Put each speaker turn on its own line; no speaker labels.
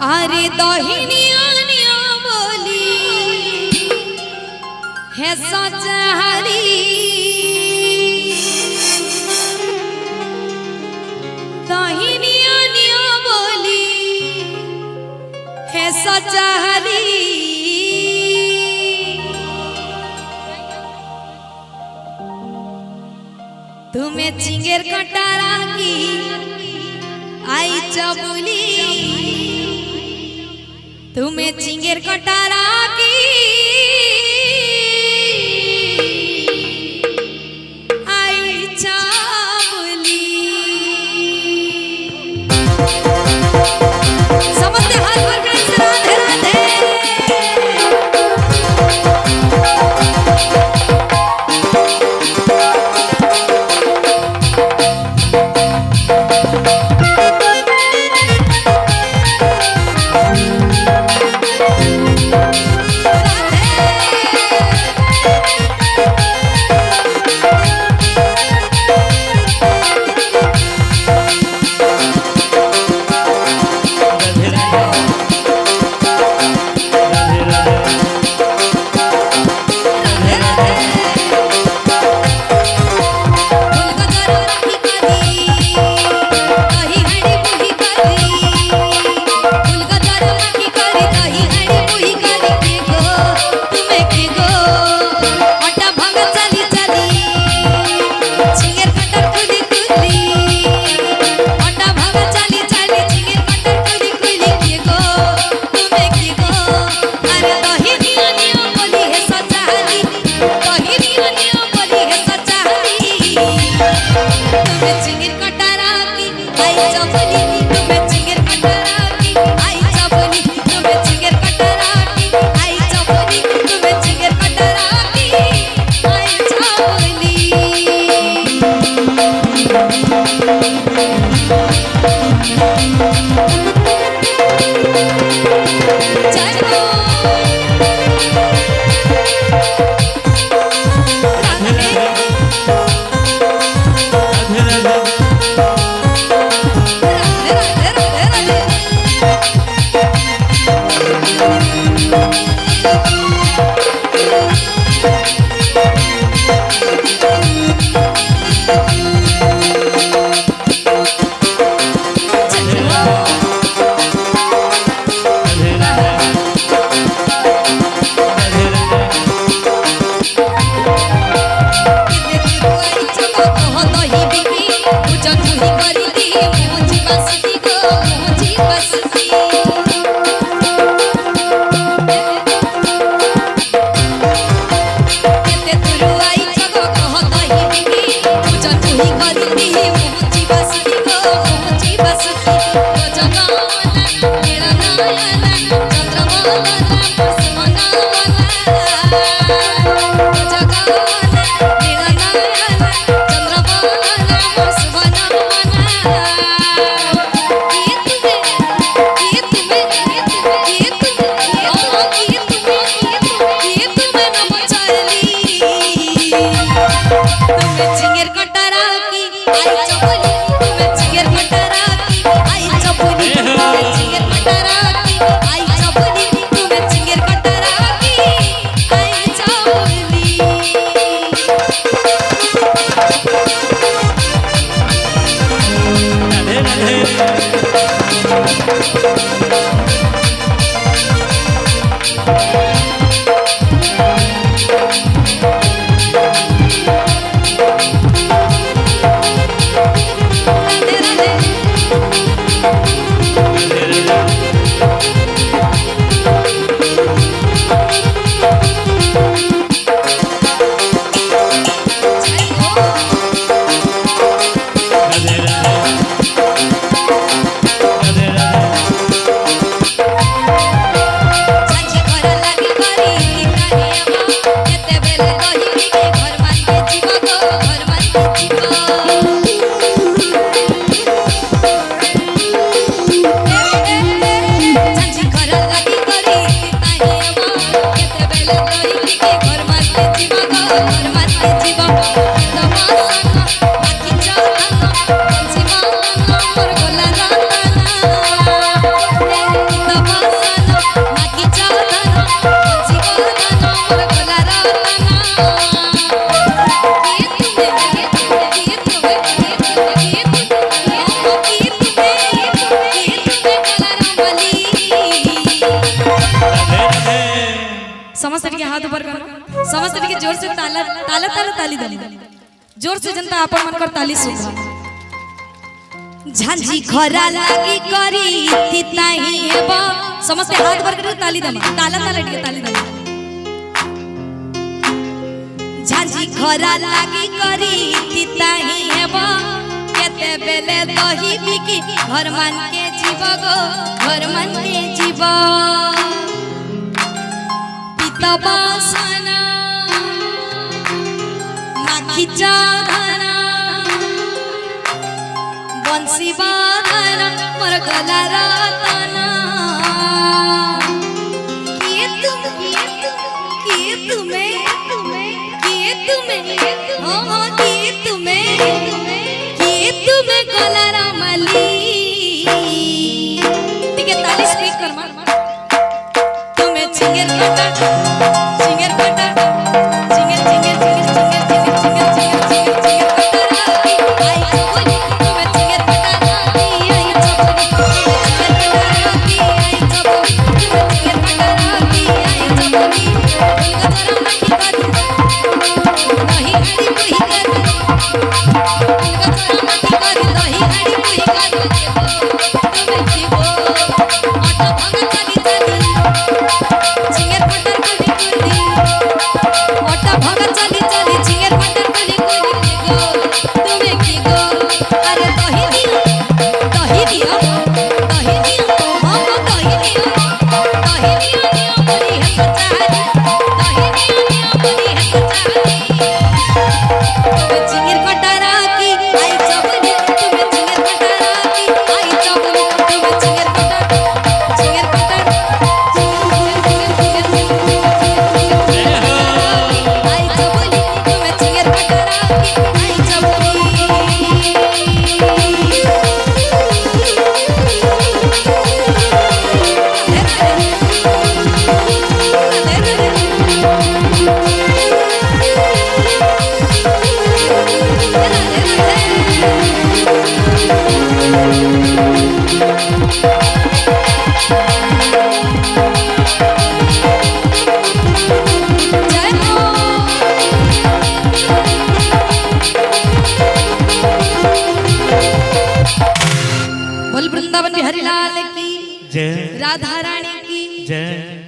अरे दहिनिया बोली है सचहरी दहिनिया बोली है सचहरी तुम्हें चिंगेर कटारा की आई चबुली तुम्हें चिंगेर कटारा की आई चबुली समझते हाथ पर गणेश राधे राधे समस्त के हाथ ऊपर करो, समस्त के जोर से ताला ताला ताला ताली दो, जोर से जनता अपन मन कर ताली सुन। झांझी खरा लागी करी तिताही हेबा, समस्त हाथ ऊपर करो ताली दमा, ताला ताला के ताली दमा। झांझी खरा लागी करी तिताही हेबा, केते बेले दही बिकी घर मान के जीव गो, घर मान के जीव। तबासना नाखी चाधना बंसी बाधना मोर गला रातना। किए तुम्हें किए तुम्हें हाँ किए तुम्हें गला रामली। ठीक है ताली स्पीक कर मार तुम्हें चिंगेर कटा चिंगेर कटा चिंगेर चिंगेर चिंगेर चिंगेर चिंगेर चिंगेर चिंगेर चिंगेर कटा आई चोली तुम्हें चिंगेर कटा आई चोली आई चोली तुम्हें चिंगेर कटा आई चोली गजरा नहीं कर नहीं हरी कोई कर गजरा नहीं कर नहीं हरी कोई कर तुम्हें जीवो आटा भांगा चली चली चिंगेर कटर कली कुर्दी ओटा भागा चली चली चिंगेर कटर कली कुर्दी गो तुम्हें की गो अरे दही दियो हम दही दियो नियो मोरी है सचारी दही नियो मोरी है सचारी। तुम्हें चिंगेर कटरा की आई चबली तुम्हें चिंगेर कटरा की आई चबली तुम्हें चिंगेर कटर आई चबली तुम्हें चिंगेर कटरा की आई चबली। बोल वृंदावन बिहारी लाल की जय, राधा रानी की जय।